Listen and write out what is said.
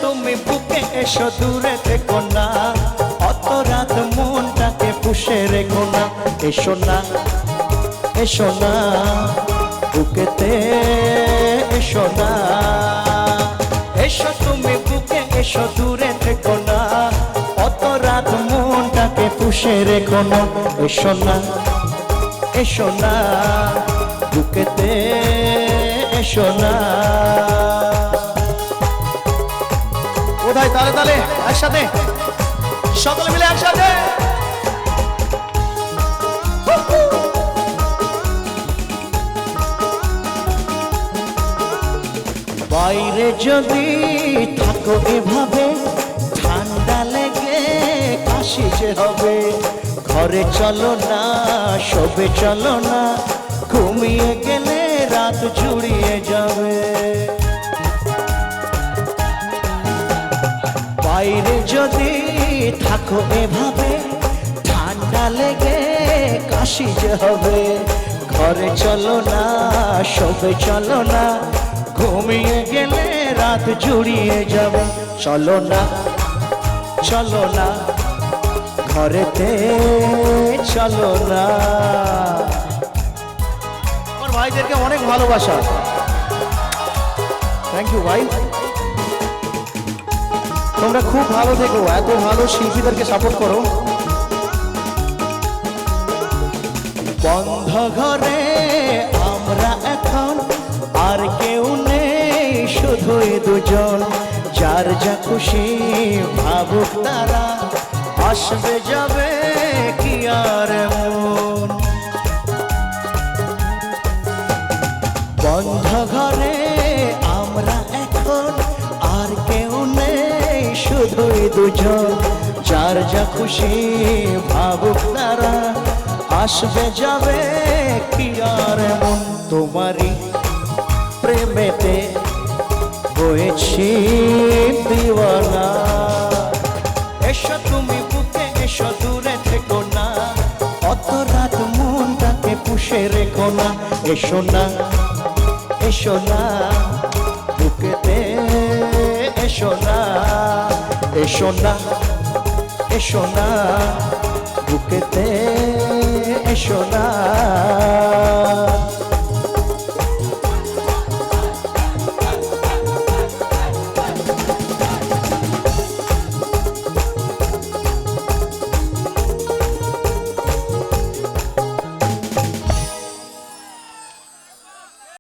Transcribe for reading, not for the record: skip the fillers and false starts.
তুমি বুকে এসো, দূরে থেকো না, অত রাত মনটাকে পুষে রেখো না। এসো না, এসো না, বুকেতে এসো না। এসো তুমি বুকে এসো, দূরে থেকো না, অত রাত মনটাকে পুষে রেখো না। এসো না, এসো না, বুকেতে এসো না। কোথায় তালে তালে একসাথে, সকলে মিলে একসাথে। বাইরে যদি থাকো এভাবে, ঠান্ডা লেগে কাশি যে হবে। ঘরে চলো না, শোবে চলো না, ঘুমিয়ে গেলে রাত জুড়িয়ে যাবে। বাইরে যদি থাকো এভাবে, ঠান্ডা লেগে কাশি যে হবে। ঘরে চলো না, শোবে চলো না, ঘুমিয়ে গেলে রাত জুড়িয়ে যাবে। চলো না, চলো না, ঘরেতে চলো না। আমার ভাইদেরকে অনেক ভালোবাসা, থ্যাংক ইউ ভাই। তোমরা খুব ভালো থেকো, এত ভালো শিল্পীদেরকে সাপোর্ট করো। বন্ধ ঘরে আমরা এখন, আর কেউ নেই, শুধুই দুজন। যার যা খুশি ভাবুক তারা, আসবে যাবে কি আর মন। বন্ধ ঘরে আমরা এখন, আর কেউ নেই, শুধুই দুজন। যার যা খুশি ভাবুক তারা, আসবে যাবে কি আর মন। তোমারই প্রেমেতে হয়েছি দিওয়ানা। এসো তুমি বুকে এসো, দূরে থেকো না, অত রাত মনটাকে পুষে রেখো না। এসো না, এসো না, বুকেতে এসো না। এসো না, এসো না, বুকেতে এসো না।